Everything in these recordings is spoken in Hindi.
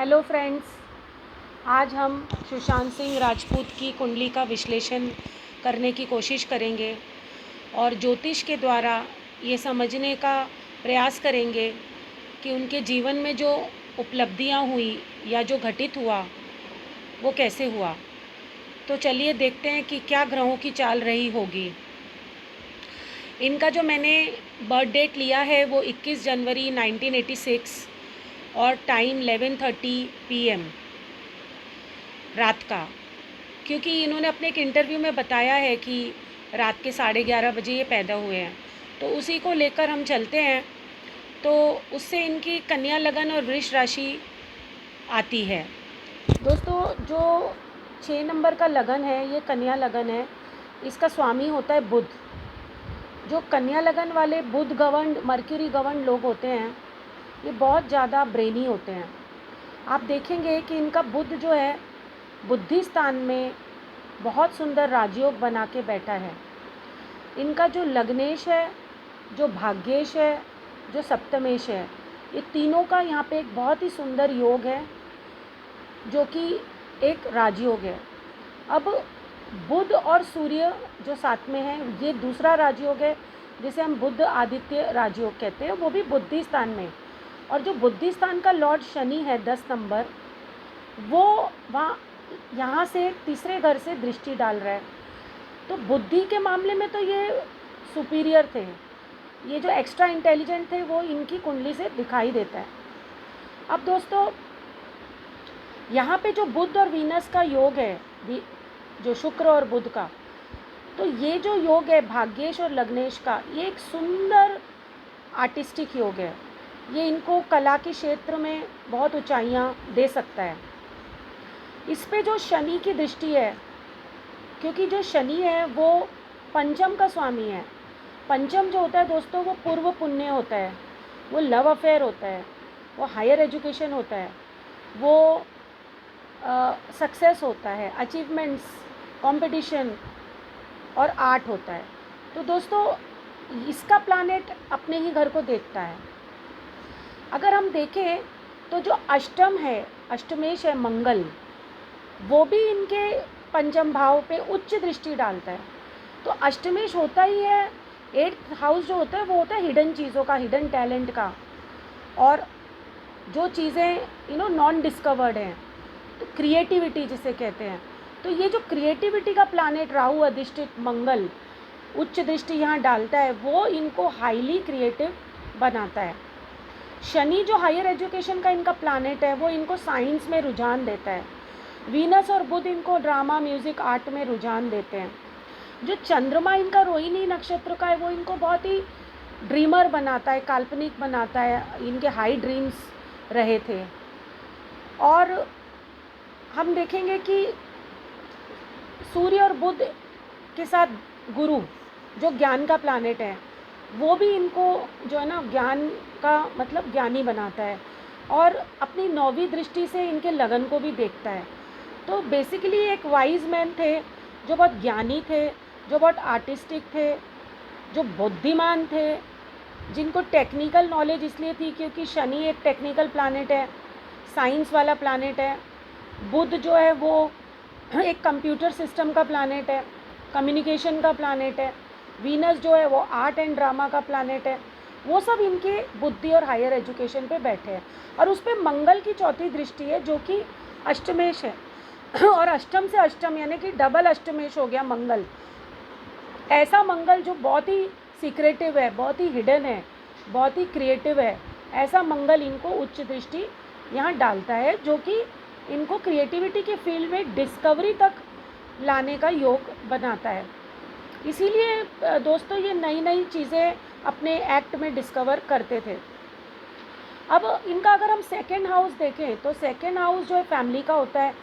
हेलो फ्रेंड्स, आज हम सुशांत सिंह राजपूत की कुंडली का विश्लेषण करने की कोशिश करेंगे और ज्योतिष के द्वारा ये समझने का प्रयास करेंगे कि उनके जीवन में जो उपलब्धियां हुई या जो घटित हुआ वो कैसे हुआ। तो चलिए देखते हैं कि क्या ग्रहों की चाल रही होगी। इनका जो मैंने बर्थ डेट लिया है वो 21 जनवरी 1986 और टाइम 11:30 PM रात का, क्योंकि इन्होंने अपने एक इंटरव्यू में बताया है कि रात के 11:30 बजे ये पैदा हुए हैं, तो उसी को लेकर हम चलते हैं। तो उससे इनकी कन्या लगन और वृष राशि आती है। दोस्तों, जो 6 नंबर का लगन है ये कन्या लगन है। इसका स्वामी होता है बुध। जो कन्या लगन वाले बुध गवर्न मर्क्यूरी गवर्न लोग होते हैं ये बहुत ज़्यादा ब्रेनी होते हैं। आप देखेंगे कि इनका बुध जो है बुद्धि स्थान में बहुत सुंदर राजयोग बना के बैठा है। इनका जो लग्नेश है, जो भाग्येश है, जो सप्तमेश है, ये तीनों का यहाँ पे एक बहुत ही सुंदर योग है जो कि एक राजयोग है। अब बुध और सूर्य जो साथ में है ये दूसरा राजयोग है जिसे हम बुध आदित्य राजयोग कहते हैं, वो भी बुद्धि स्थान में। और जो बुद्धि स्थान का लॉर्ड शनि है 10 नंबर, वो वहाँ यहाँ से तीसरे घर से दृष्टि डाल रहा है। तो बुद्धि के मामले में तो ये सुपीरियर थे, ये जो एक्स्ट्रा इंटेलिजेंट थे वो इनकी कुंडली से दिखाई देता है। अब दोस्तों, यहाँ पे जो बुध और वीनस का योग है, जो शुक्र और बुध का, तो ये जो योग है भाग्येश और लग्नेश का, ये एक सुंदर आर्टिस्टिक योग है। ये इनको कला के क्षेत्र में बहुत ऊंचाइयाँ दे सकता है। इस पे जो शनि की दृष्टि है, क्योंकि जो शनि है वो पंचम का स्वामी है। पंचम जो होता है दोस्तों वो पूर्व पुण्य होता है, वो लव अफेयर होता है, वो हायर एजुकेशन होता है, वो सक्सेस होता है, अचीवमेंट्स, कंपटीशन और आर्ट होता है। तो दोस्तों, इसका प्लैनेट अपने ही घर को देखता है। अगर हम देखें तो जो अष्टम है, अष्टमेश है मंगल, वो भी इनके पंचम भाव पे उच्च दृष्टि डालता है। तो अष्टमेश होता ही है, 8th हाउस जो होता है वो होता है हिडन चीज़ों का, हिडन टैलेंट का, और जो चीज़ें नॉन डिस्कवर्ड हैं, तो क्रिएटिविटी जिसे कहते हैं। तो ये जो क्रिएटिविटी का प्लैनेट राहु अधिष्ठित मंगल उच्च दृष्टि यहाँ डालता है, वो इनको हाईली क्रिएटिव बनाता है। शनि जो हायर एजुकेशन का इनका प्लैनेट है वो इनको साइंस में रुझान देता है। वीनस और बुध इनको ड्रामा, म्यूज़िक, आर्ट में रुझान देते हैं। जो चंद्रमा इनका रोहिणी नक्षत्र का है वो इनको बहुत ही ड्रीमर बनाता है, काल्पनिक बनाता है। इनके हाई ड्रीम्स रहे थे। और हम देखेंगे कि सूर्य और बुध के साथ गुरु जो ज्ञान का प्लैनेट है, वो भी इनको जो है ना ज्ञान का मतलब ज्ञानी बनाता है और अपनी 9वीं दृष्टि से इनके लगन को भी देखता है। तो बेसिकली एक वाइज मैन थे, जो बहुत ज्ञानी थे, जो बहुत आर्टिस्टिक थे, जो बुद्धिमान थे, जिनको टेक्निकल नॉलेज इसलिए थी क्योंकि शनि एक टेक्निकल प्लैनेट है, साइंस वाला प्लैनेट है। बुध जो है वो एक कंप्यूटर सिस्टम का प्लैनेट है, कम्युनिकेशन का प्लैनेट है। वीनस जो है वो आर्ट एंड ड्रामा का प्लैनेट है। वो सब इनके बुद्धि और हायर एजुकेशन पे बैठे हैं। और उस पर मंगल की 4थी दृष्टि है जो कि अष्टमेश है और अष्टम से अष्टम यानी कि डबल अष्टमेश हो गया मंगल। ऐसा मंगल जो बहुत ही सीक्रेटिव है, बहुत ही हिडन है, बहुत ही क्रिएटिव है, ऐसा मंगल इनको उच्च दृष्टि यहाँ डालता है, जो कि इनको क्रिएटिविटी के फील्ड में डिस्कवरी तक लाने का योग बनाता है। इसीलिए दोस्तों ये नई नई चीज़ें अपने एक्ट में डिस्कवर करते थे। अब इनका अगर हम सेकेंड हाउस देखें तो सेकेंड हाउस जो है फैमिली का होता है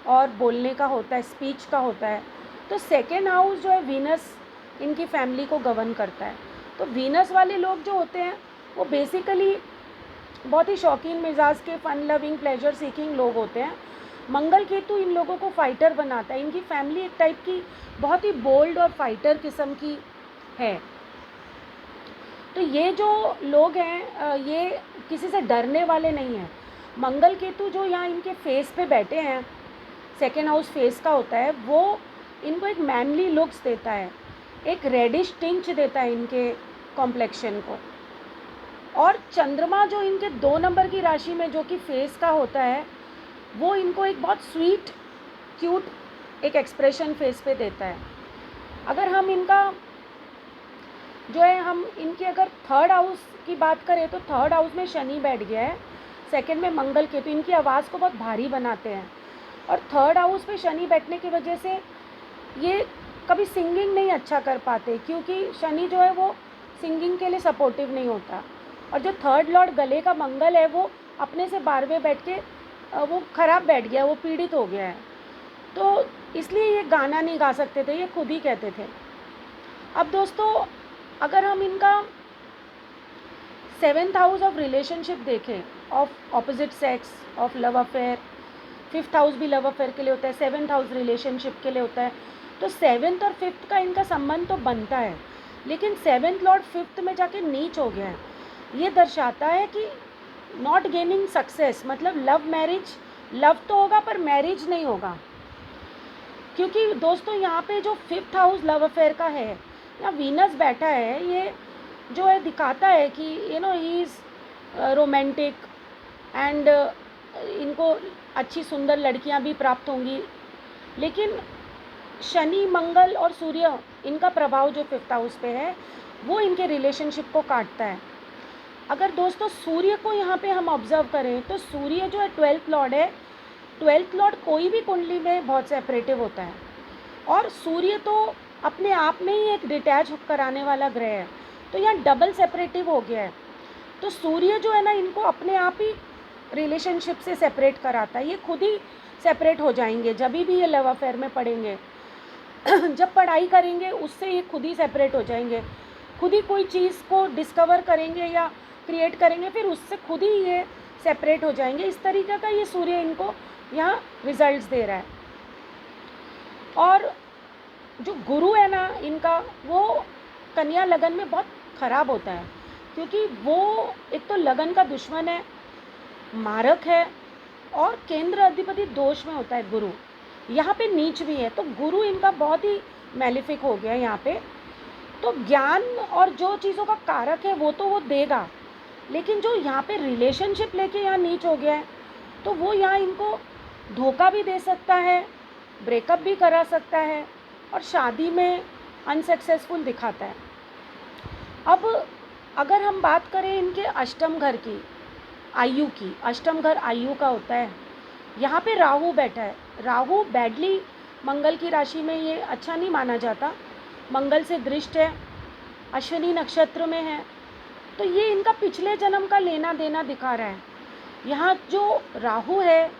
और बोलने का होता है, स्पीच का होता है। तो सेकेंड हाउस जो है वीनस इनकी फैमिली को गवर्न करता है। तो वीनस वाले लोग जो होते हैं वो बेसिकली बहुत ही शौकीन मिजाज के, फन लविंग, प्लेजर सीकिंग लोग होते हैं। मंगल केतु इन लोगों को फाइटर बनाता है। इनकी फैमिली एक टाइप की बहुत ही बोल्ड और फाइटर किस्म की है। तो ये जो लोग हैं ये किसी से डरने वाले नहीं हैं। मंगल केतु जो यहाँ इनके फेस पे बैठे हैं, सेकेंड हाउस फेस का होता है, वो इनको एक मैनली लुक्स देता है, एक रेडिश टिंच देता है इनके कॉम्प्लेक्शन को। और चंद्रमा जो इनके 2 नंबर की राशि में जो कि फेस का होता है, वो इनको एक बहुत स्वीट क्यूट एक एक्सप्रेशन फेस पे देता है। अगर हम इनका जो है, हम इनके अगर थर्ड हाउस की बात करें तो थर्ड हाउस में शनि बैठ गया है, सेकंड में मंगल केतु इनकी आवाज़ को बहुत भारी बनाते हैं। और थर्ड हाउस पे शनि बैठने की वजह से ये कभी सिंगिंग नहीं अच्छा कर पाते, क्योंकि शनि जो है वो सिंगिंग के लिए सपोर्टिव नहीं होता। और जो थर्ड लॉर्ड गले का मंगल है, वो अपने से 12वें बैठ के वो ख़राब बैठ गया, वो पीड़ित हो गया है, तो इसलिए ये गाना नहीं गा सकते थे, ये खुद ही कहते थे। अब दोस्तों, अगर हम इनका 7th हाउस ऑफ रिलेशनशिप देखें, of opposite sex, of love affair, 5th house भी लव अफेयर के लिए होता है, 7th हाउस रिलेशनशिप के लिए होता है, तो 7th और 5th का इनका संबंध तो बनता है, लेकिन 7th लॉर्ड 5th में जाके नीच हो गया है। ये दर्शाता है कि नॉट गेनिंग सक्सेस, मतलब लव मैरिज, लव तो होगा पर मैरिज नहीं होगा। क्योंकि दोस्तों यहाँ पे जो 5th हाउस लव अफेयर का है, यहाँ वीनस बैठा है, ये जो है दिखाता है कि ही इज़ रोमांटिक एंड इनको अच्छी सुंदर लड़कियाँ भी प्राप्त होंगी। लेकिन शनि, मंगल और सूर्य, इनका प्रभाव जो 5th हाउस पे है, वो इनके रिलेशनशिप को काटता है। अगर दोस्तों सूर्य को यहाँ पे हम ऑब्जर्व करें तो सूर्य जो है 12th लॉर्ड है। 12th लॉर्ड कोई भी कुंडली में बहुत सेपरेटिव होता है, और सूर्य तो अपने आप में ही एक डिटैच कराने वाला ग्रह है, तो यहाँ डबल सेपरेटिव हो गया है। तो सूर्य जो है ना, इनको अपने आप ही रिलेशनशिप से सेपरेट कराता है, ये खुद ही सेपरेट हो जाएंगे जब भी ये लव अफेयर में पढ़ेंगे। जब पढ़ाई करेंगे उससे ये खुद ही सेपरेट हो जाएंगे, खुद ही कोई चीज़ को डिस्कवर करेंगे या क्रिएट करेंगे, फिर उससे खुद ही ये सेपरेट हो जाएंगे। इस तरीके का ये सूर्य इनको यहाँ रिजल्ट्स दे रहा है। और जो गुरु है ना इनका, वो कन्या लगन में बहुत ख़राब होता है, क्योंकि वो एक तो लगन का दुश्मन है, मारक है, और केंद्र अधिपति दोष में होता है गुरु, यहाँ पे नीच भी है, तो गुरु इनका बहुत ही मैलिफिक हो गया है यहाँ पे। तो ज्ञान और जो चीज़ों का कारक है वो तो वो देगा, लेकिन जो यहाँ पे रिलेशनशिप लेके यहाँ नीच हो गया है, तो वो यहाँ इनको धोखा भी दे सकता है, ब्रेकअप भी करा सकता है, और शादी में अनसक्सेसफुल दिखाता है। अब अगर हम बात करें इनके अष्टम घर की, आयु की, अष्टम घर आयु का होता है, यहाँ पे राहु बैठा है। राहु बैडली मंगल की राशि में ये अच्छा नहीं माना जाता, मंगल से दृष्ट है, अश्विनी नक्षत्र में है, तो ये इनका पिछले जन्म का लेना देना दिखा रहा है। यहाँ जो राहु है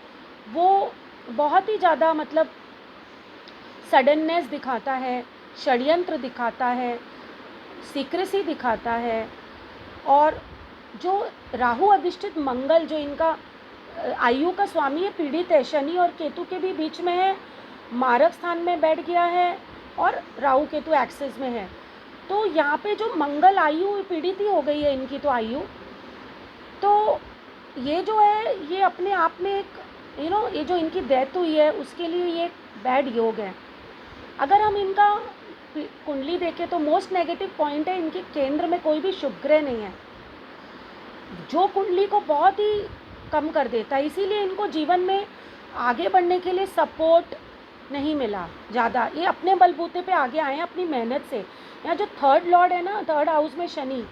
वो बहुत ही ज़्यादा मतलब सडननेस दिखाता है, षड्यंत्र दिखाता है, सीक्रेसी दिखाता है। और जो राहु अधिष्ठित मंगल जो इनका आयु का स्वामी है, पीड़ित है, शनि और केतु के भी बीच में है, मारक स्थान में बैठ गया है, और राहु केतु एक्सिस में है। तो यहाँ पे जो मंगल आयु पीड़ित ही हो गई है इनकी तो आयु, तो ये जो है ये अपने आप में एक ये जो इनकी डेथ हुई है उसके लिए ये बैड योग है। अगर हम इनका कुंडली देखें तो मोस्ट नेगेटिव पॉइंट है, इनके केंद्र में कोई भी शुभ ग्रह नहीं है, जो कुंडली को बहुत ही कम कर देता है। इसीलिए इनको जीवन में आगे बढ़ने के लिए सपोर्ट नहीं मिला ज़्यादा, ये अपने बलबूते पे आगे आए हैं अपनी मेहनत से। यहाँ जो थर्ड लॉर्ड है ना, थर्ड हाउस में शनि,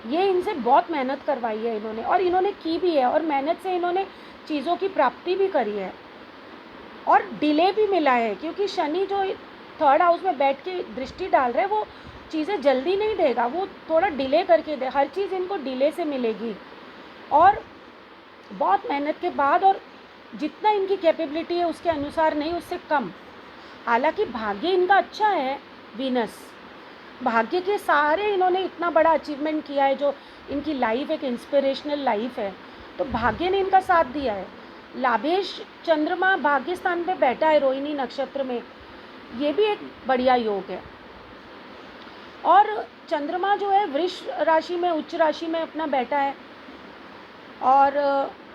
ये इनसे बहुत मेहनत करवाई है इन्होंने, और इन्होंने की भी है, और मेहनत से इन्होंने चीज़ों की प्राप्ति भी करी है, और डिले भी मिला है, क्योंकि शनि जो थर्ड हाउस में बैठ के दृष्टि डाल रहा है वो चीज़ें जल्दी नहीं देगा, वो थोड़ा डिले करके दे, हर चीज़ इनको डिले से मिलेगी, और बहुत मेहनत के बाद, और जितना इनकी कैपेबिलिटी है उसके अनुसार नहीं, उससे कम। हालांकि भाग्य इनका अच्छा है, वीनस भाग्य के सारे इन्होंने इतना बड़ा अचीवमेंट किया है, जो इनकी लाइफ एक इंस्पिरेशनल लाइफ है, तो भाग्य ने इनका साथ दिया है। लाभेश चंद्रमा भाग्य स्थान पे बैठा है रोहिणी नक्षत्र में, ये भी एक बढ़िया योग है। और चंद्रमा जो है वृष राशि में, उच्च राशि में अपना बैठा है, और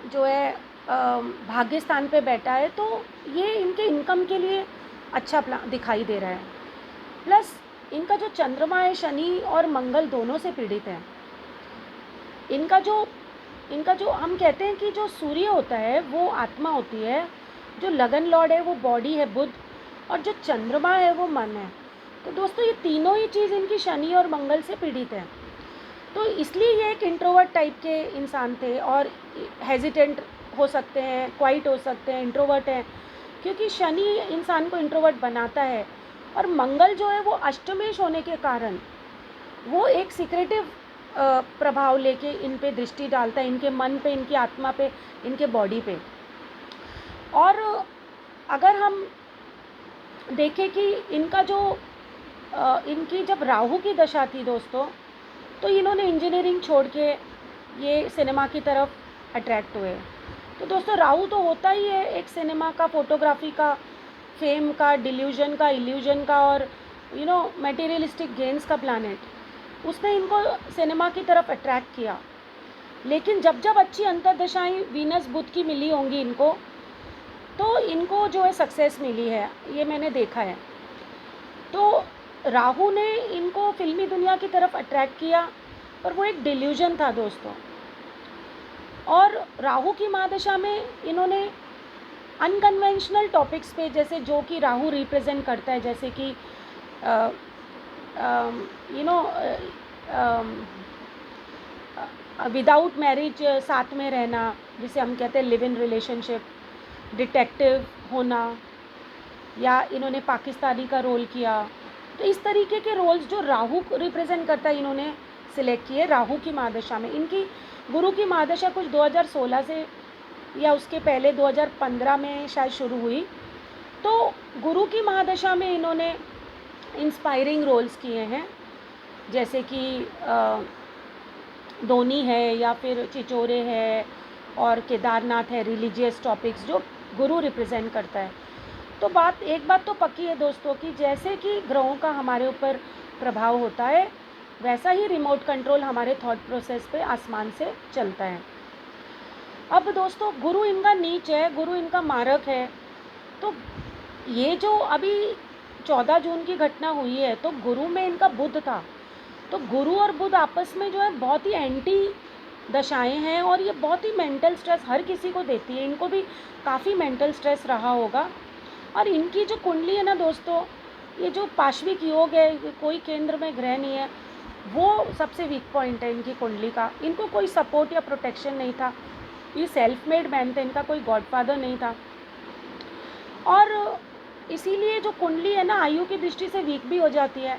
जो है भाग्य स्थान पे बैठा है, तो ये इनके इनकम के लिए अच्छा दिखाई दे रहा है। प्लस इनका जो चंद्रमा है, शनि और मंगल दोनों से पीड़ित है। इनका जो हम कहते हैं कि जो सूर्य होता है वो आत्मा होती है, जो लगन लॉर्ड है वो बॉडी है बुध, और जो चंद्रमा है वो मन है। तो दोस्तों ये तीनों ही चीज़ इनकी शनि और मंगल से पीड़ित है। तो इसलिए ये एक इंट्रोवर्ट टाइप के इंसान थे, और हेजिटेंट हो सकते हैं, क्वाइट हो सकते हैं, इंट्रोवर्ट हैं, क्योंकि शनि इंसान को इंट्रोवर्ट बनाता है। और मंगल जो है वो अष्टमेश होने के कारण वो एक सीक्रेटिव प्रभाव लेके इन पे दृष्टि डालता है, इनके मन पे, इनकी आत्मा पे, इनके बॉडी पे। और अगर हम देखें कि इनका जो इनकी जब राहु की दशा थी दोस्तों, तो इन्होंने इंजीनियरिंग छोड़ के ये सिनेमा की तरफ अट्रैक्ट हुए। तो दोस्तों राहु तो होता ही है एक सिनेमा का, फोटोग्राफी का, फेम का, डिल्यूजन का, इल्यूजन का, और मटेरियलिस्टिक गेन्स का प्लानट। उसने इनको सिनेमा की तरफ अट्रैक्ट किया। लेकिन जब जब अच्छी अंतर्दशाएं वीनस बुध की मिली होंगी इनको, तो इनको जो है सक्सेस मिली है, ये मैंने देखा है। तो राहु ने इनको फिल्मी दुनिया की तरफ अट्रैक्ट किया, पर वो एक डिल्यूजन था दोस्तों। और राहु की महादशा में इन्होंने अनकन्वेंशनल टॉपिक्स पे, जैसे जो कि राहु रिप्रेजेंट करता है, जैसे कि विदाउट मैरिज साथ में रहना, जिसे हम कहते हैं लिव इन रिलेशनशिप, डिटेक्टिव होना, या इन्होंने पाकिस्तानी का रोल किया। तो इस तरीके के रोल्स जो राहु रिप्रेजेंट करता है इन्होंने सिलेक्ट किए राहु की महादशा में। इनकी गुरु की महादशा कुछ 2016 से या उसके पहले 2015 में शायद शुरू हुई। तो गुरु की महादशा में इन्होंने इंस्पायरिंग रोल्स किए हैं, जैसे कि धोनी है, या फिर चिचोरे है, और केदारनाथ है, रिलीजियस टॉपिक्स जो गुरु रिप्रेजेंट करता है। तो एक बात तो पक्की है दोस्तों कि जैसे कि ग्रहों का हमारे ऊपर प्रभाव होता है, वैसा ही रिमोट कंट्रोल हमारे थॉट प्रोसेस पे आसमान से चलता है। अब दोस्तों गुरु इनका नीच है, गुरु इनका मारक है। तो ये जो अभी 14 जून की घटना हुई है, तो गुरु में इनका बुध था। तो गुरु और बुध आपस में जो है बहुत ही एंटी दशाएं हैं, और ये बहुत ही मेंटल स्ट्रेस हर किसी को देती है। इनको भी काफ़ी मेंटल स्ट्रेस रहा होगा। और इनकी जो कुंडली है ना दोस्तों, ये जो पाश्विक योग है, कोई केंद्र में ग्रह नहीं है, वो सबसे वीक पॉइंट है इनकी कुंडली का। इनको कोई सपोर्ट या प्रोटेक्शन नहीं था, ये सेल्फ मेड मैन थे, इनका कोई गॉडफादर नहीं था। और इसीलिए जो कुंडली है ना आयु की दृष्टि से वीक भी हो जाती है।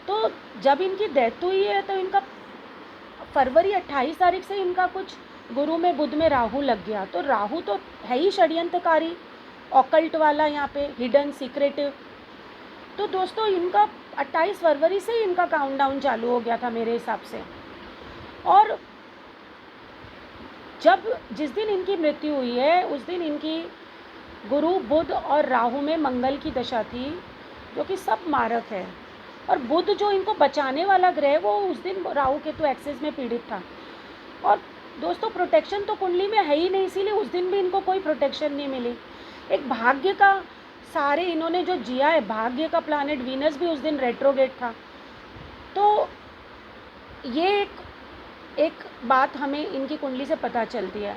तो जब इनकी डेथ हुई है, तो इनका फरवरी 28 तारीख से इनका कुछ गुरु में बुध में राहु लग गया। तो राहु तो है ही षड्यंत्रकारी, ऑकल्ट वाला, यहाँ पे हिडन, सीक्रेटिव। तो दोस्तों इनका 28 फरवरी से ही इनका काउंटडाउन चालू हो गया था मेरे हिसाब से। और जिस दिन इनकी मृत्यु हुई है, उस दिन इनकी गुरु, बुध और राहु में मंगल की दशा थी, जो कि सब मारक है। और बुध जो इनको बचाने वाला ग्रह, वो उस दिन राहु केतु एक्सिस में पीड़ित था। और दोस्तों प्रोटेक्शन तो कुंडली में है ही नहीं, इसीलिए उस दिन भी इनको कोई प्रोटेक्शन नहीं मिली। एक भाग्य का सारे इन्होंने जो जिया है, भाग्य का प्लैनेट वीनस भी उस दिन रेट्रोगेट था। तो ये एक बात हमें इनकी कुंडली से पता चलती है।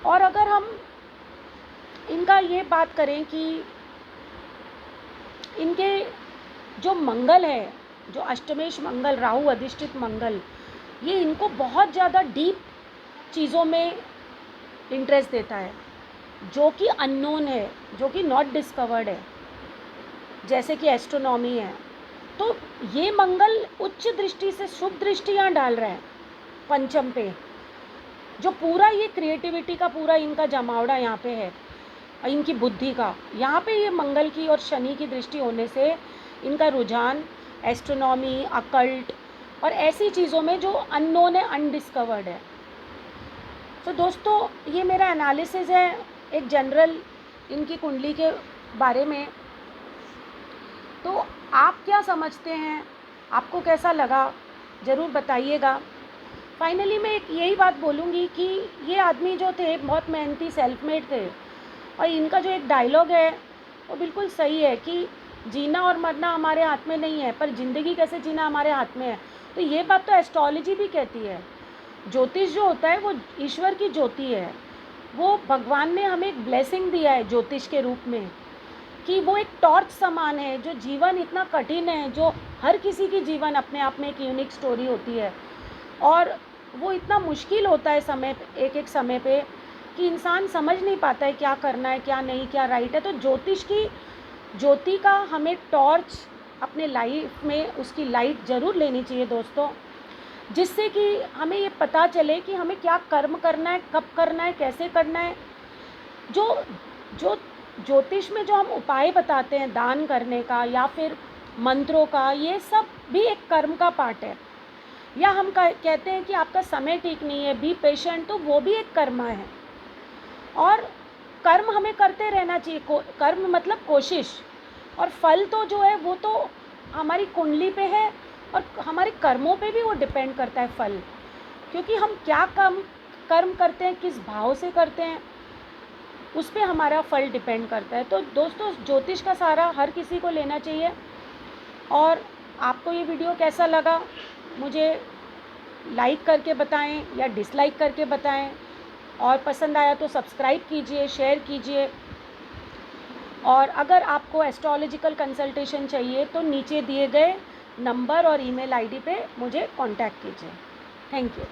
और अगर हम इनका ये बात करें कि इनके जो मंगल है, जो अष्टमेश मंगल, राहु अधिष्ठित मंगल, ये इनको बहुत ज़्यादा डीप चीज़ों में इंटरेस्ट देता है, जो कि अननोन है, जो कि नॉट डिस्कवर्ड है, जैसे कि एस्ट्रोनॉमी है। तो ये मंगल उच्च दृष्टि से शुभ दृष्टि यहाँ डाल रहा है पंचम पे, जो पूरा ये क्रिएटिविटी का पूरा इनका जमावड़ा यहाँ पे है, इनकी बुद्धि का। यहाँ पे ये मंगल की और शनि की दृष्टि होने से इनका रुझान एस्ट्रोनॉमी, अकल्ट और ऐसी चीज़ों में जो अननोन है, अनडिस्कवर्ड है। तो दोस्तों ये मेरा एनालिसिस है एक जनरल इनकी कुंडली के बारे में। तो आप क्या समझते हैं, आपको कैसा लगा ज़रूर बताइएगा। फाइनली मैं एक यही बात बोलूँगी कि ये आदमी जो थे बहुत मेहनती सेल्फ मेड थे, और इनका जो एक डायलॉग है वो बिल्कुल सही है कि जीना और मरना हमारे हाथ में नहीं है, पर ज़िंदगी कैसे जीना हमारे हाथ में है। तो ये बात तो एस्ट्रोलॉजी भी कहती है। ज्योतिष जो होता है वो ईश्वर की ज्योति है, वो भगवान ने हमें एक ब्लेसिंग दिया है ज्योतिष के रूप में, कि वो एक टॉर्च समान है। जो जीवन इतना कठिन है, जो हर किसी की जीवन अपने आप में एक यूनिक स्टोरी होती है, और वो इतना मुश्किल होता है समय एक एक समय पे कि इंसान समझ नहीं पाता है क्या करना है, क्या नहीं, क्या राइट है। तो ज्योतिष की ज्योति का हमें टॉर्च अपने लाइफ में उसकी लाइट ज़रूर लेनी चाहिए दोस्तों, जिससे कि हमें ये पता चले कि हमें क्या कर्म करना है, कब करना है, कैसे करना है। जो जो ज्योतिष में जो हम उपाय बताते हैं दान करने का या फिर मंत्रों का, ये सब भी एक कर्म का पार्ट है। या हम कहते हैं कि आपका समय ठीक नहीं है, बी पेशेंट, तो वो भी एक कर्म है। और कर्म हमें करते रहना चाहिए। कर्म मतलब कोशिश, और फल तो जो है वो तो हमारी कुंडली पे है, और हमारे कर्मों पे भी वो डिपेंड करता है फल, क्योंकि हम क्या कर्म करते हैं, किस भाव से करते हैं, उस पे हमारा फल डिपेंड करता है। तो दोस्तों ज्योतिष का सहारा हर किसी को लेना चाहिए। और आपको ये वीडियो कैसा लगा मुझे लाइक करके बताएं या डिसलाइक करके बताएं, और पसंद आया तो सब्सक्राइब कीजिए, शेयर कीजिए। और अगर आपको एस्ट्रोलॉजिकल कंसल्टेशन चाहिए तो नीचे दिए गए नंबर और ईमेल आईडी पे मुझे कांटेक्ट कीजिए। Thank you.